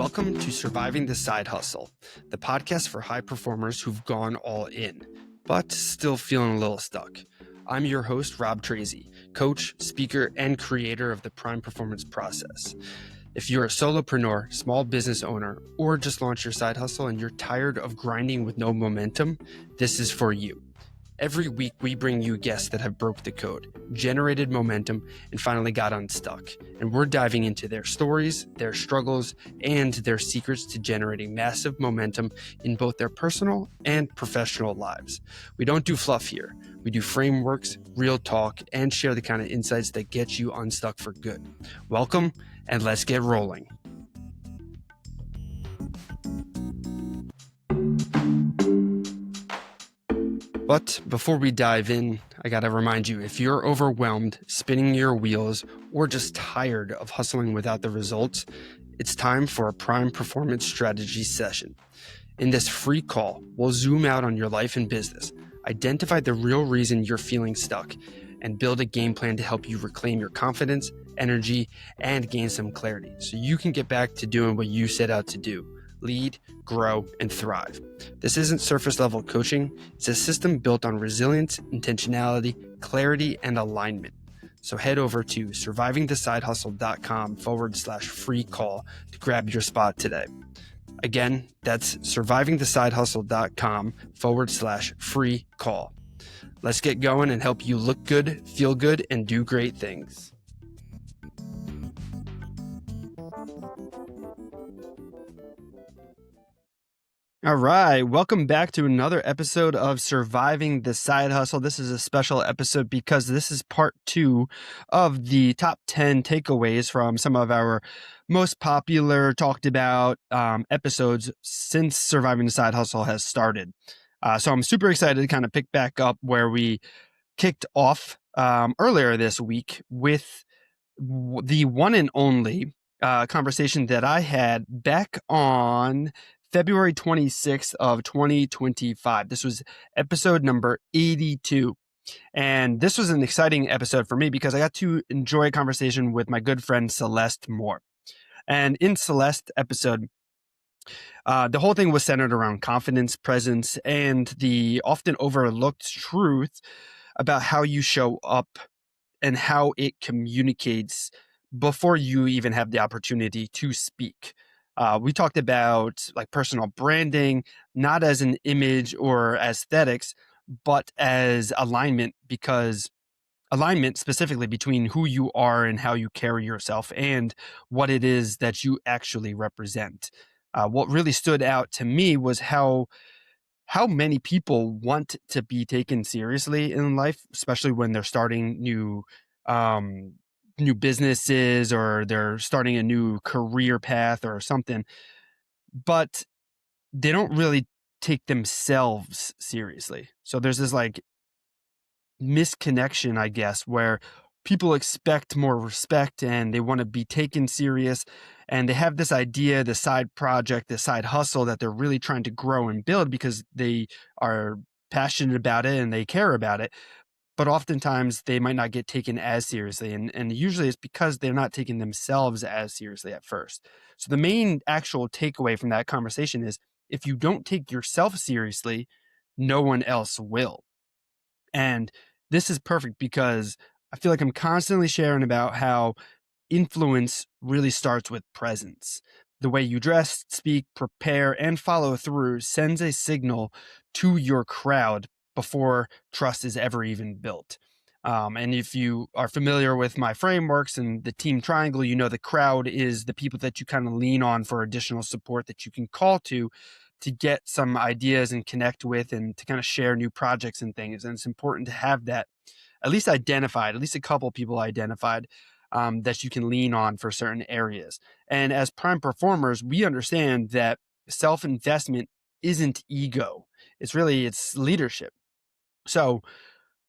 Welcome to Surviving the Side Hustle, the podcast for high performers who've gone all in, but still feeling a little stuck. I'm your host, Rob Tracy, coach, speaker, and creator of the Prime Performance Process. If you're a solopreneur, small business owner, or just launched your side hustle and you're tired of grinding with no momentum, this is for you. Every week, we bring you guests that have broke the code, generated momentum, and finally got unstuck. And we're diving into their stories, their struggles, and their secrets to generating massive momentum in both their personal and professional lives. We don't do fluff here. We do frameworks, real talk, and share the kind of insights that get you unstuck for good. Welcome, and let's get rolling. But before we dive in, I gotta remind you, if you're overwhelmed, spinning your wheels, or just tired of hustling without the results, it's time for a Prime Performance Strategy session. In this free call, we'll zoom out on your life and business, identify the real reason you're feeling stuck, and build a game plan to help you reclaim your confidence, energy, and gain some clarity so you can get back to doing what you set out to do. Lead, grow, and thrive. This isn't surface level coaching. It's a system built on resilience, intentionality, clarity, and alignment. So head over to survivingthesidehustle.com/free call to grab your spot today. Again, that's survivingthesidehustle.com/free call. Let's get going and help you look good, feel good, and do great things. All right, welcome back to another episode of Surviving the Side Hustle. This is a special episode because this is part 2 of the top 10 takeaways from some of our most popular talked about episodes since Surviving the Side Hustle has started. So I'm super excited to kind of pick back up where we kicked off earlier this week with the one and only conversation that I had back on February 26th of 2025. This was episode number 82. And this was an exciting episode for me because I got to enjoy a conversation with my good friend Celeste Moore. And in Celeste episode, the whole thing was centered around confidence, presence, and the often overlooked truth about how you show up and how it communicates before you even have the opportunity to speak. We talked about like personal branding, not as an image or aesthetics, but as alignment, because alignment specifically between who you are and how you carry yourself and what it is that you actually represent. What really stood out to me was how many people want to be taken seriously in life, especially when they're starting new businesses or they're starting a new career path or something, but they don't really take themselves seriously. So there's this like misconnection, I guess, where people expect more respect and they want to be taken serious. And they have this idea, the side project, the side hustle that they're really trying to grow and build because they are passionate about it and they care about it. But oftentimes they might not get taken as seriously. And usually it's because they're not taking themselves as seriously at first. So the main actual takeaway from that conversation is if you don't take yourself seriously, no one else will. And this is perfect because I feel like I'm constantly sharing about how influence really starts with presence. The way you dress, speak, prepare, and follow through sends a signal to your crowd before trust is ever even built. And if you are familiar with my frameworks and the team triangle, you know the crowd is the people that you kind of lean on for additional support that you can call to get some ideas and connect with and to kind of share new projects and things. And it's important to have that at least identified, at least a couple people identified that you can lean on for certain areas. And as prime performers, we understand that self-investment isn't ego. It's leadership. So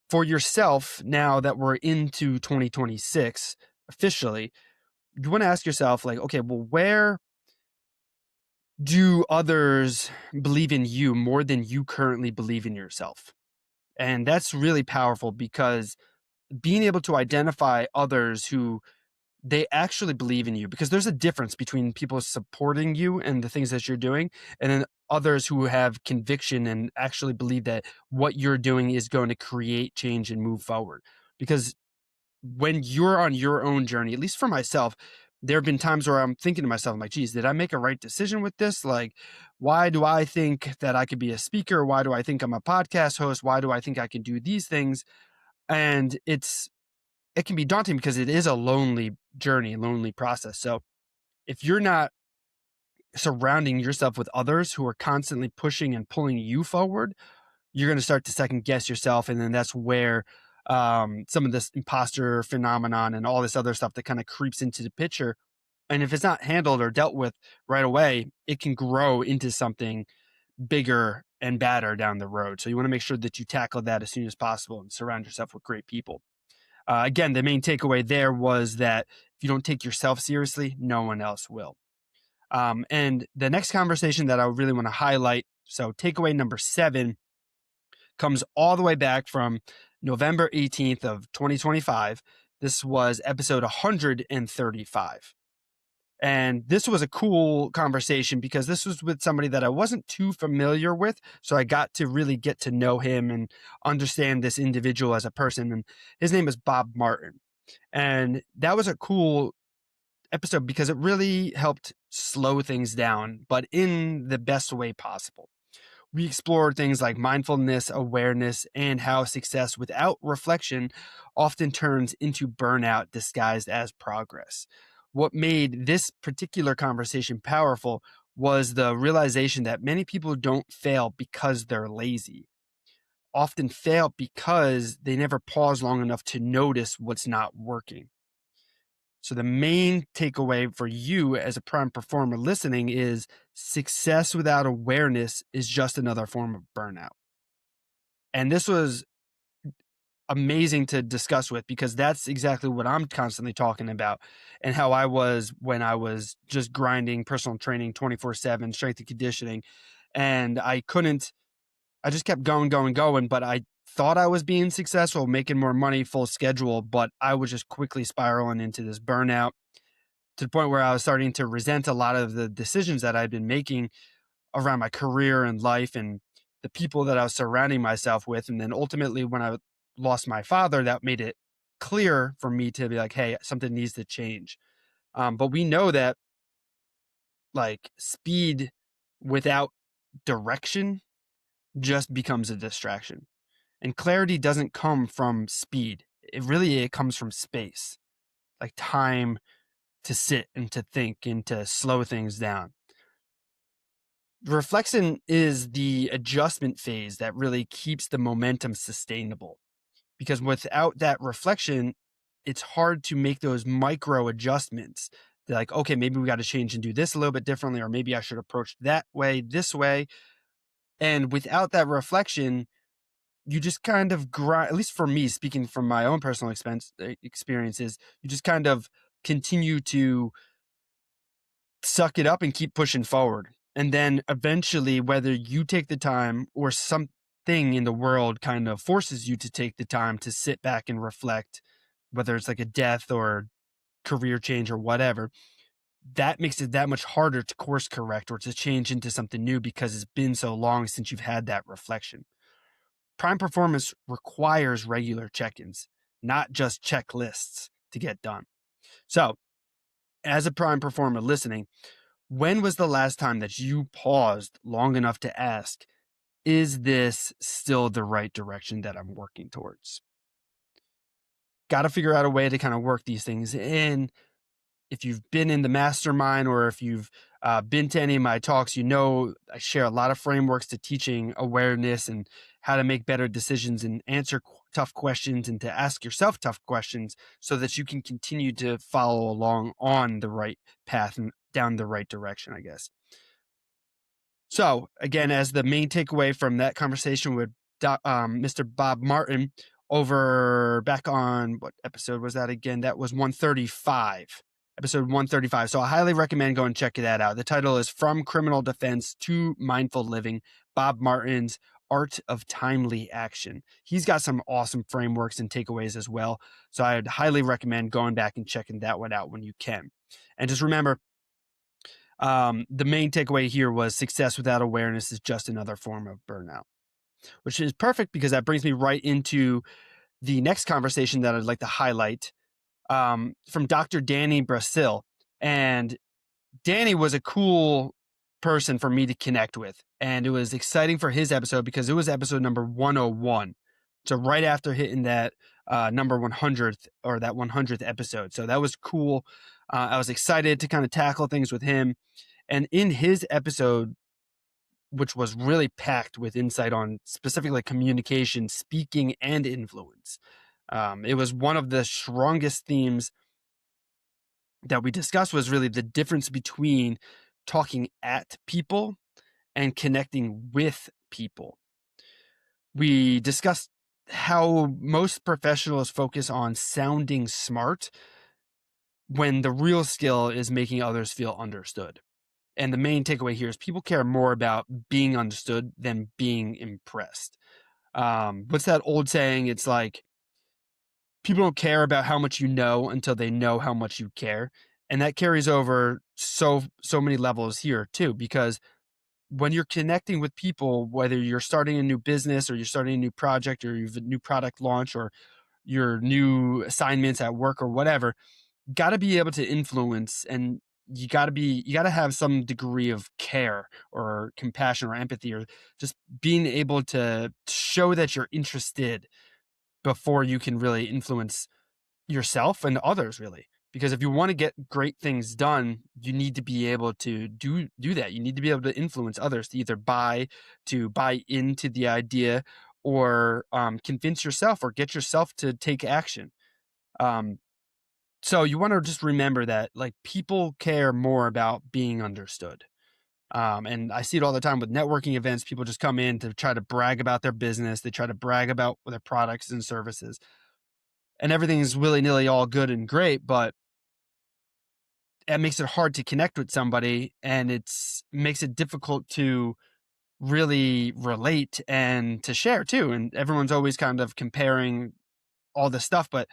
for yourself, now that we're into 2026 officially, you want to ask yourself like, okay, well, where do others believe in you more than you currently believe in yourself? And that's really powerful because being able to identify others who they actually believe in you, because there's a difference between people supporting you and the things that you're doing, and then others who have conviction and actually believe that what you're doing is going to create change and move forward. Because when you're on your own journey, at least for myself, there have been times where I'm thinking to myself, I'm like, geez, did I make a right decision with this? Like, why do I think that I could be a speaker? Why do I think I'm a podcast host? Why do I think I can do these things? And it can be daunting because it is a lonely journey, lonely process. So if you're not surrounding yourself with others who are constantly pushing and pulling you forward, you're going to start to second guess yourself. And then that's where some of this imposter phenomenon and all this other stuff that kind of creeps into the picture. And if it's not handled or dealt with right away, it can grow into something bigger and badder down the road. So you want to make sure that you tackle that as soon as possible and surround yourself with great people. Again, the main takeaway there was that if you don't take yourself seriously, no one else will. And the next conversation that I really want to highlight, so takeaway number 7, comes all the way back from November 18th of 2025. This was episode 135. And this was a cool conversation because this was with somebody that I wasn't too familiar with. So I got to really get to know him and understand this individual as a person. And his name is Bob Martin. And that was a cool episode because it really helped slow things down, but in the best way possible. We explored things like mindfulness, awareness, and how success without reflection often turns into burnout disguised as progress. What made this particular conversation powerful was the realization that many people don't fail because they're lazy, often fail because they never pause long enough to notice what's not working. So the main takeaway for you as a prime performer listening is success without awareness is just another form of burnout. And this was amazing to discuss with because that's exactly what I'm constantly talking about and how I was when I was just grinding personal training 24/7, strength and conditioning. And I just kept going, but I thought I was being successful, making more money, full schedule, but I was just quickly spiraling into this burnout to the point where I was starting to resent a lot of the decisions that I'd been making around my career and life and the people that I was surrounding myself with. And then ultimately, when I lost my father, that made it clear for me to be like, hey, something needs to change. But we know that like speed without direction just becomes a distraction. And clarity doesn't come from speed. It comes from space, like time to sit and to think and to slow things down. Reflection is the adjustment phase that really keeps the momentum sustainable, because without that reflection, it's hard to make those micro adjustments. They're like, okay, maybe we got to change and do this a little bit differently, or maybe I should approach that way, this way. And without that reflection, you just kind of grind, at least for me, speaking from my own personal experiences, you just kind of continue to suck it up and keep pushing forward. And then eventually, whether you take the time or something in the world kind of forces you to take the time to sit back and reflect, whether it's like a death or career change or whatever, that makes it that much harder to course correct or to change into something new because it's been so long since you've had that reflection. Prime performance requires regular check-ins, not just checklists to get done. So, as a prime performer listening, when was the last time that you paused long enough to ask, is this still the right direction that I'm working towards? Got to figure out a way to kind of work these things in. If you've been in the mastermind or if you've been to any of my talks, you know I share a lot of frameworks to teaching awareness and how to make better decisions and answer tough questions and to ask yourself tough questions so that you can continue to follow along on the right path and down the right direction, I guess. So again, as the main takeaway from that conversation with Mr. Bob Martin over back on what episode was that again? That was 135. Episode 135. So I highly recommend going and check that out. The title is From Criminal Defense to Mindful Living, Bob Martin's Art of Timely Action. He's got some awesome frameworks and takeaways as well. So I'd highly recommend going back and checking that one out when you can. And just remember, the main takeaway here was success without awareness is just another form of burnout, which is perfect because that brings me right into the next conversation that I'd like to highlight from Dr. Danny Brasil. And Danny was a cool person for me to connect with. And it was exciting for his episode because it was episode number 101. So right after hitting that number 100th or that 100th episode. So that was cool. I was excited to kind of tackle things with him. And in his episode, which was really packed with insight on specifically communication, speaking, and influence, it was one of the strongest themes that we discussed was really the difference between talking at people and connecting with people. We discussed how most professionals focus on sounding smart when the real skill is making others feel understood. And the main takeaway here is people care more about being understood than being impressed. What's that old saying? It's like people don't care about how much you know until they know how much you care. And that carries over so many levels here too, because when you're connecting with people, whether you're starting a new business or you're starting a new project or you've a new product launch or your new assignments at work or whatever, got to be able to influence, and you got to have some degree of care or compassion or empathy or just being able to show that you're interested before you can really influence yourself and others, really. Because if you want to get great things done, you need to be able to do that. You need to be able to influence others to either buy into the idea or convince yourself or get yourself to take action. So you want to just remember that like people care more about being understood. And I see it all the time with networking events. People just come in to try to brag about their business. They try to brag about their products and services, and everything is willy-nilly all good and great, but it makes it hard to connect with somebody, and makes it difficult to really relate and to share too. And everyone's always kind of comparing all this stuff, but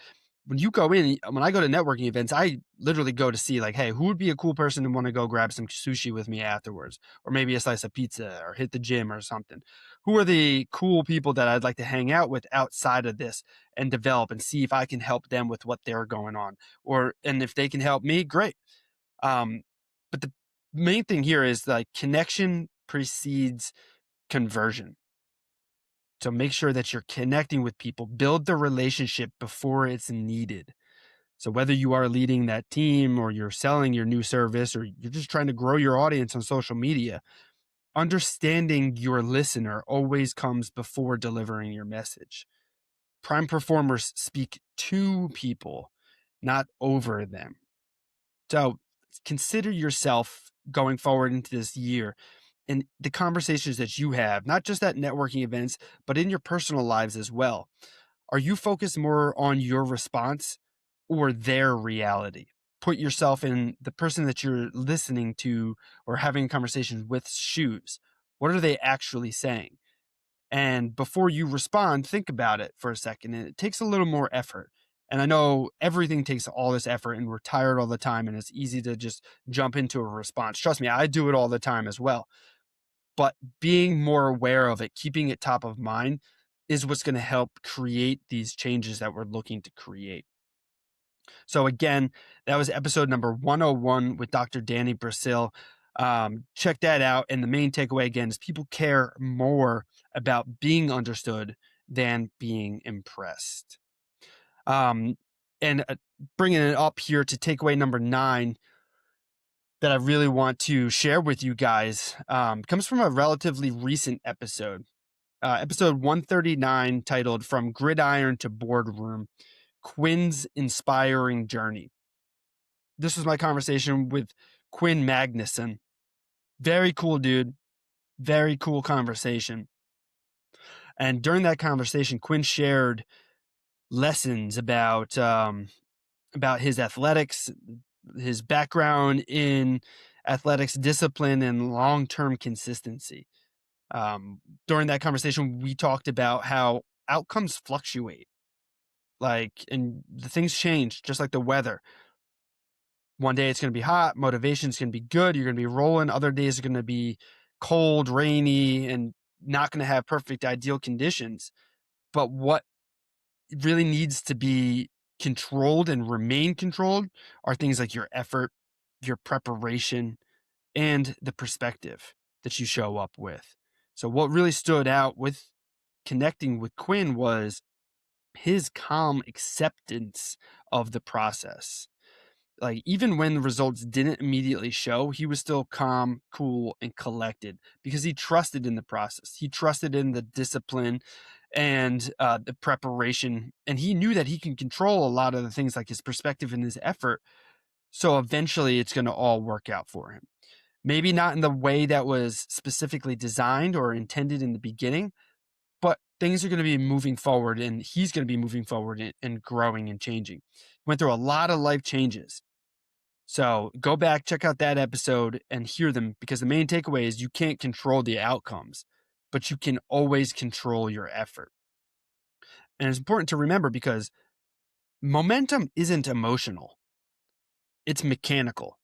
when I go to networking events, I literally go to see like, hey, who would be a cool person to want to go grab some sushi with me afterwards, or maybe a slice of pizza or hit the gym or something. Who are the cool people that I'd like to hang out with outside of this and develop and see if I can help them with what they're going on, and if they can help me, great. But the main thing here is like connection precedes conversion. So make sure that you're connecting with people, build the relationship before it's needed. So whether you are leading that team or you're selling your new service or you're just trying to grow your audience on social media, understanding your listener always comes before delivering your message. Prime performers speak to people, not over them. So consider yourself going forward into this year and the conversations that you have, not just at networking events, but in your personal lives as well. Are you focused more on your response or their reality? Put yourself in the person that you're listening to or having conversations with shoes. What are they actually saying? And before you respond, think about it for a second. And it takes a little more effort. And I know everything takes all this effort and we're tired all the time and it's easy to just jump into a response. Trust me, I do it all the time as well. But being more aware of it, keeping it top of mind is what's going to help create these changes that we're looking to create. So again, that was episode number 101 with Dr. Danny Brasil. Check that out. And the main takeaway again is people care more about being understood than being impressed. And bringing it up here to takeaway number 9 that I really want to share with you guys comes from a relatively recent episode. Episode 139 titled From Gridiron to Boardroom, Quinn's Inspiring Journey. This was my conversation with Quinn Magnuson. Very cool dude. Very cool conversation. And during that conversation, Quinn shared lessons about his athletics, his background in athletics discipline and long-term consistency. During that conversation, we talked about how outcomes fluctuate, and the things change, just like the weather. One day it's going to be hot, motivation's going to be good, you're going to be rolling. Other days are going to be cold, rainy, and not going to have perfect ideal conditions. But what really needs to be controlled and remain controlled are things like your effort, your preparation, and the perspective that you show up with. So what really stood out with connecting with Quinn was his calm acceptance of the process. Like, even when the results didn't immediately show, he was still calm, cool, and collected because he trusted in the process. He trusted in the discipline and the preparation, and he knew that he can control a lot of the things like his perspective and his effort. So eventually it's going to all work out for him. Maybe not in the way that was specifically designed or intended in the beginning, but things are going to be moving forward, and he's going to be moving forward and growing and changing. Went through a lot of life changes. So go back, check out that episode and hear them, because the main takeaway is you can't control the outcomes, but you can always control your effort. And it's important to remember because momentum isn't emotional, it's mechanical.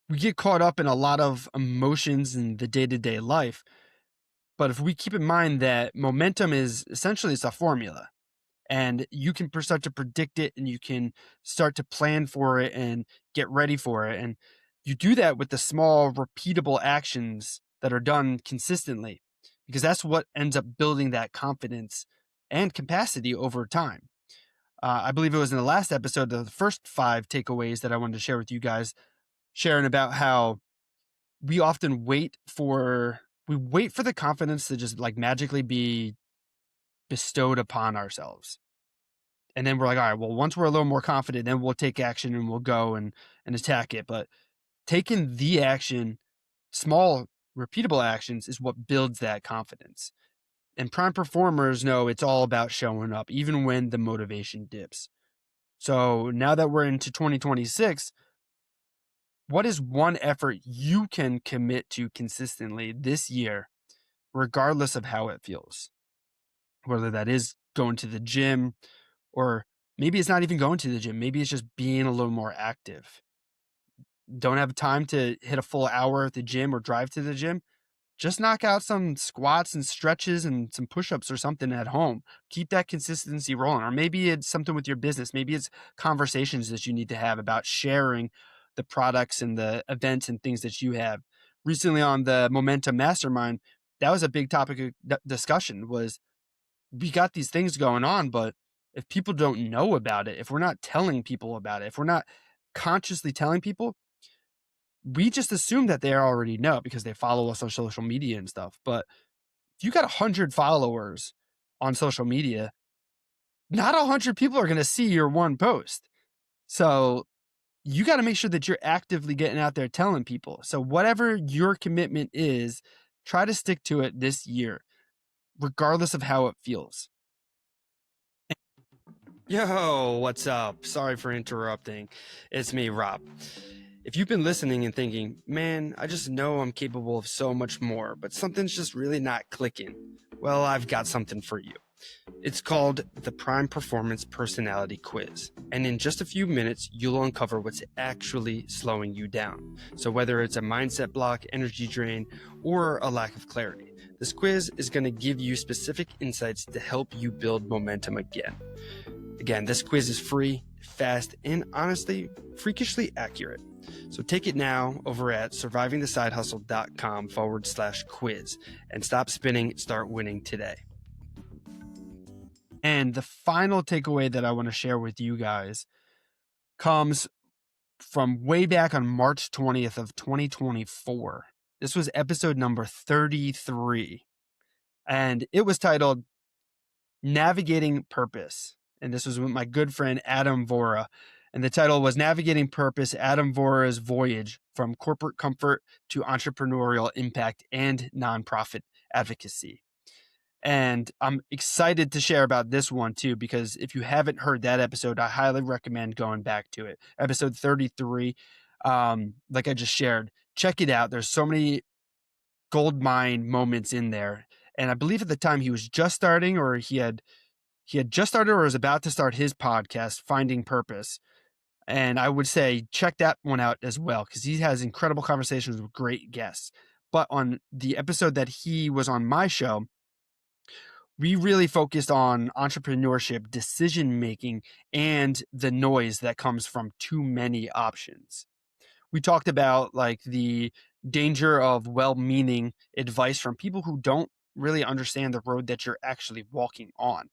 We get caught up in a lot of emotions in the day-to-day life, but if we keep in mind that momentum is essentially it's a formula, and you can start to predict it, and you can start to plan for it and get ready for it. And you do that with the small, repeatable actions that are done consistently, because that's what ends up building that confidence and capacity over time. I believe it was in the last episode, the first 5 takeaways that I wanted to share with you guys, sharing about how we often wait for the confidence to just like magically be bestowed upon ourselves. And then we're like, all right, well, once we're a little more confident, then we'll take action and we'll go and attack it. But taking the action, small, repeatable actions, is what builds that confidence. And prime performers know it's all about showing up, even when the motivation dips. So now that we're into 2026, what is one effort you can commit to consistently this year, regardless of how it feels? Whether that is going to the gym, or maybe it's not even going to the gym. Maybe it's just being a little more active. Don't have time to hit a full hour at the gym or drive to the gym? Just knock out some squats and stretches and some push-ups or something at home. Keep that consistency rolling. Or maybe it's something with your business. Maybe it's conversations that you need to have about sharing the products and the events and things that you have. Recently on the Momentum Mastermind, that was a big topic of discussion. Was we got these things going on, but if people don't know about it, if we're not telling people about it, if we're not consciously telling people, we just assume that they already know because they follow us on social media and stuff. But if you got 100 followers on social media, not 100 people are going to see your one post. So you got to make sure that you're actively getting out there telling people. So whatever your commitment is, try to stick to it this year, regardless of how it feels. Yo, what's up? Sorry for interrupting. It's me, Rob. If you've been listening and thinking, man, I just know I'm capable of so much more, but something's just really not clicking, well, I've got something for you. It's called the Prime Performance Personality Quiz. And in just a few minutes, you'll uncover what's actually slowing you down. So whether it's a mindset block, energy drain, or a lack of clarity, this quiz is going to give you specific insights to help you build momentum again. Again, this quiz is free, fast, and honestly, freakishly accurate. So take it now over at survivingthesidehustle.com/quiz and stop spinning, start winning today. And the final takeaway that I want to share with you guys comes from way back on March 20th of 2024. This was episode number 33, and it was titled Navigating Purpose. And this was with my good friend Adam Vora. And the title was Navigating Purpose, Adam Vora's Voyage from Corporate Comfort to Entrepreneurial Impact and Nonprofit Advocacy. And I'm excited to share about this one too, because if you haven't heard that episode, I highly recommend going back to it. Episode 33, like I just shared, check it out. There's so many gold mine moments in there. And I believe at the time he was just starting, or he had just started or was about to start his podcast, Finding Purpose. And I would say check that one out as well, because he has incredible conversations with great guests. But on the episode that he was on my show, we really focused on entrepreneurship, decision making, and the noise that comes from too many options. We talked about like the danger of well-meaning advice from people who don't really understand the road that you're actually walking on.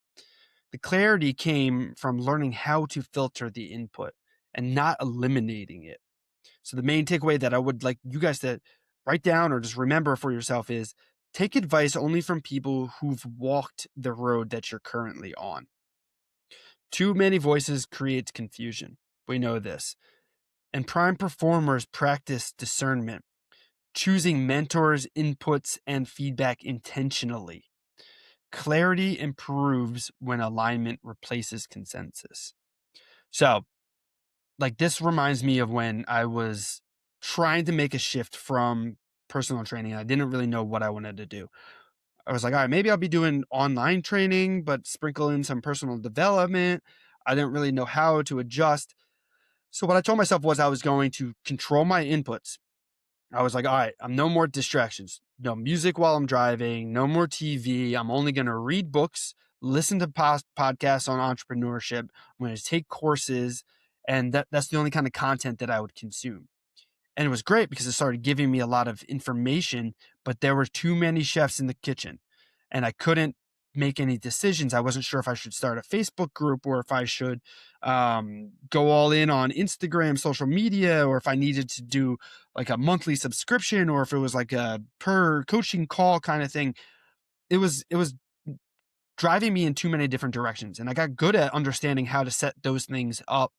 The clarity came from learning how to filter the input and not eliminating it. So the main takeaway that I would like you guys to write down or just remember for yourself is take advice only from people who've walked the road that you're currently on. Too many voices creates confusion. We know this. And prime performers practice discernment, choosing mentors, inputs, and feedback intentionally. Clarity improves when alignment replaces consensus. So, like, this reminds me of when I was trying to make a shift from personal training. I didn't really know what I wanted to do. I was like, all right, maybe I'll be doing online training, but sprinkle in some personal development. I didn't really know how to adjust. So, what I told myself was I was going to control my inputs. I was like, all right, I'm no more distractions. No music while I'm driving, no more TV. I'm only going to read books, listen to podcasts on entrepreneurship. I'm going to take courses. And that's the only kind of content that I would consume. And it was great because it started giving me a lot of information, but there were too many chefs in the kitchen and I couldn't make any decisions. I wasn't sure if I should start a Facebook group or if I should go all in on Instagram, social media, or if I needed to do like a monthly subscription or if it was like a per coaching call kind of thing. It was driving me in too many different directions. And I got good at understanding how to set those things up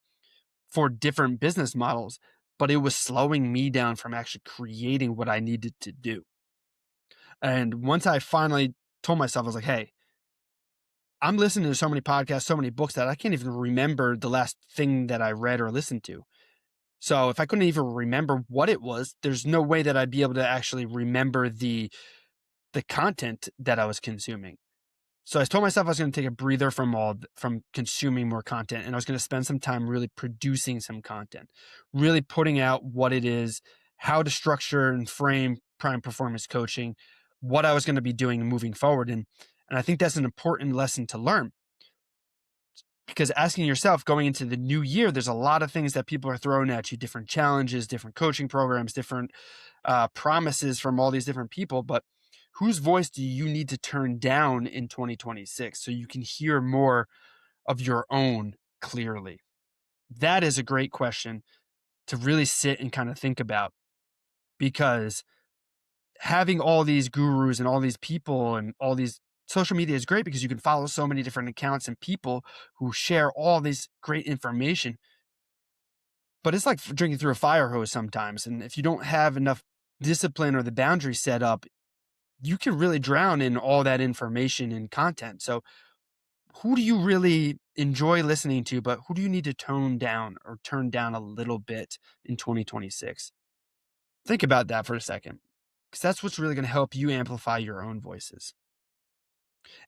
for different business models, but it was slowing me down from actually creating what I needed to do. And once I finally told myself, I was like, hey, I'm listening to so many podcasts, so many books that I can't even remember the last thing that I read or listened to. So if I couldn't even remember what it was, there's no way that I'd be able to actually remember the content that I was consuming. So I told myself I was going to take a breather from consuming more content, and I was going to spend some time really producing some content, really putting out what it is, how to structure and frame prime performance coaching, what I was going to be doing moving forward. And I think that's an important lesson to learn, because asking yourself going into the new year, there's a lot of things that people are throwing at you, different challenges, different coaching programs, different promises from all these different people. But whose voice do you need to turn down in 2026 so you can hear more of your own clearly? That is a great question to really sit and kind of think about, because having all these gurus and all these people and all these social media is great because you can follow so many different accounts and people who share all this great information. But it's like drinking through a fire hose sometimes. And if you don't have enough discipline or the boundary set up, you can really drown in all that information and content. So who do you really enjoy listening to, but who do you need to tone down or turn down a little bit in 2026? Think about that for a second, because that's what's really going to help you amplify your own voices.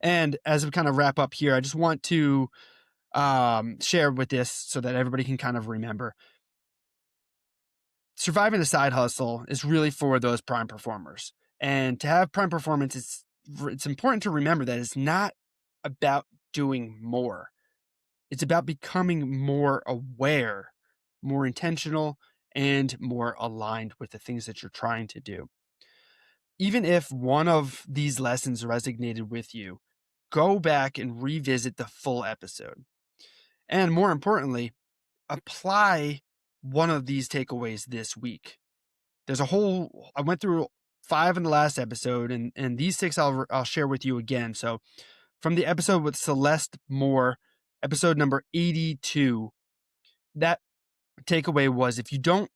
And as we kind of wrap up here, I just want to share with this so that everybody can kind of remember. Surviving the side hustle is really for those prime performers. And to have prime performance, it's important to remember that it's not about doing more. It's about becoming more aware, more intentional, and more aligned with the things that you're trying to do. Even if one of these lessons resonated with you, go back and revisit the full episode. And more importantly, apply one of these takeaways this week. I went through 5 in the last episode, and these 6 I'll share with you again. So from the episode with Celeste Moore, episode number 82, that takeaway was, if you don't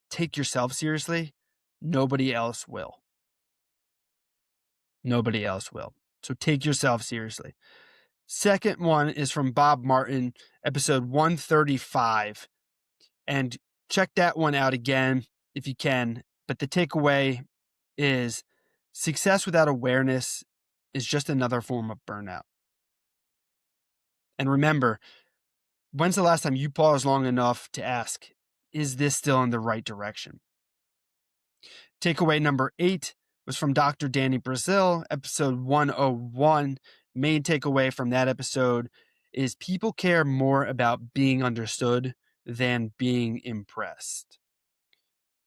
take yourself seriously, nobody else will. Nobody else will. So take yourself seriously. Second one is from Bob Martin, episode 135. And check that one out again if you can. But the takeaway is Success without awareness is just another form of burnout. And remember, when's the last time you paused long enough to ask, is this still in the right direction? Takeaway number 8 was from Dr. Danny Brazil, episode 101. Main takeaway from that episode is people care more about being understood than being impressed.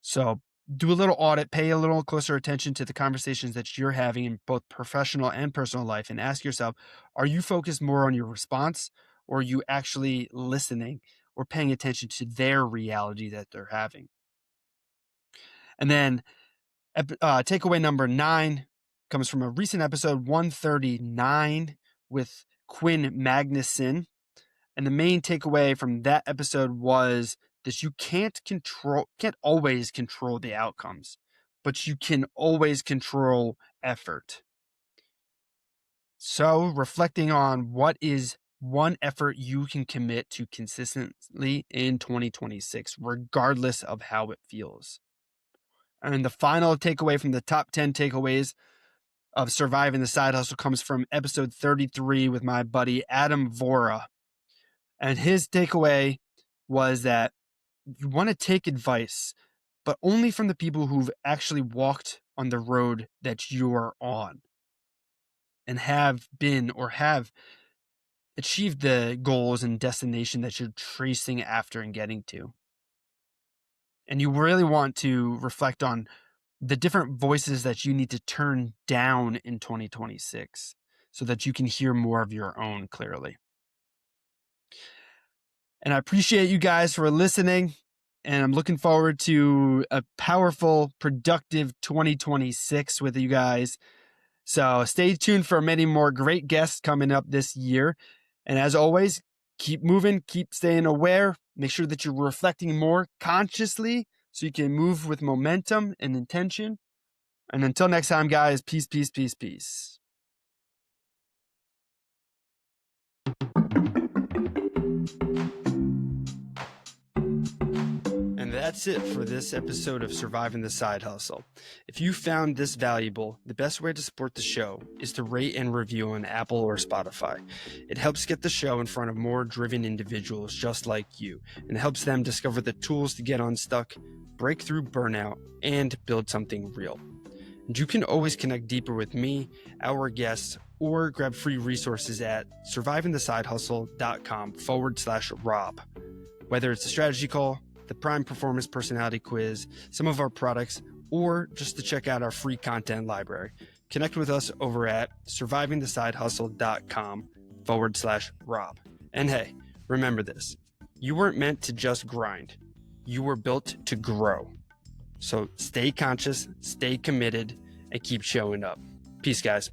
So do a little audit, pay a little closer attention to the conversations that you're having in both professional and personal life, and ask yourself, are you focused more on your response, or are you actually listening or paying attention to their reality that they're having? And then takeaway number 9 comes from a recent episode 139 with Quinn Magnuson. And the main takeaway from that episode was that you can't always control the outcomes, but you can always control effort. So reflecting on what is one effort you can commit to consistently in 2026, regardless of how it feels. And the final takeaway from the top 10 takeaways of surviving the side hustle comes from episode 33 with my buddy Adam Vora. And his takeaway was that you want to take advice, but only from the people who've actually walked on the road that you're on and have been or have achieved the goals and destination that you're tracing after and getting to. And you really want to reflect on the different voices that you need to turn down in 2026 so that you can hear more of your own clearly. And I appreciate you guys for listening. And I'm looking forward to a powerful, productive 2026 with you guys. So stay tuned for many more great guests coming up this year. And as always, keep moving, keep staying aware. Make sure that you're reflecting more consciously so you can move with momentum and intention. And until next time, guys, peace, peace, peace, peace. And that's it for this episode of Surviving the Side Hustle. If you found this valuable, the best way to support the show is to rate and review on Apple or Spotify. It helps get the show in front of more driven individuals just like you, and helps them discover the tools to get unstuck, break through burnout, and build something real. And you can always connect deeper with me, our guests, or grab free resources at survivingthesidehustle.com/Rob. Whether it's a strategy call, the Prime Performance Personality Quiz, some of our products, or just to check out our free content library, connect with us over at survivingthesidehustle.com/Rob. And hey, remember this, you weren't meant to just grind. You were built to grow. So stay conscious, stay committed, and keep showing up. Peace, guys.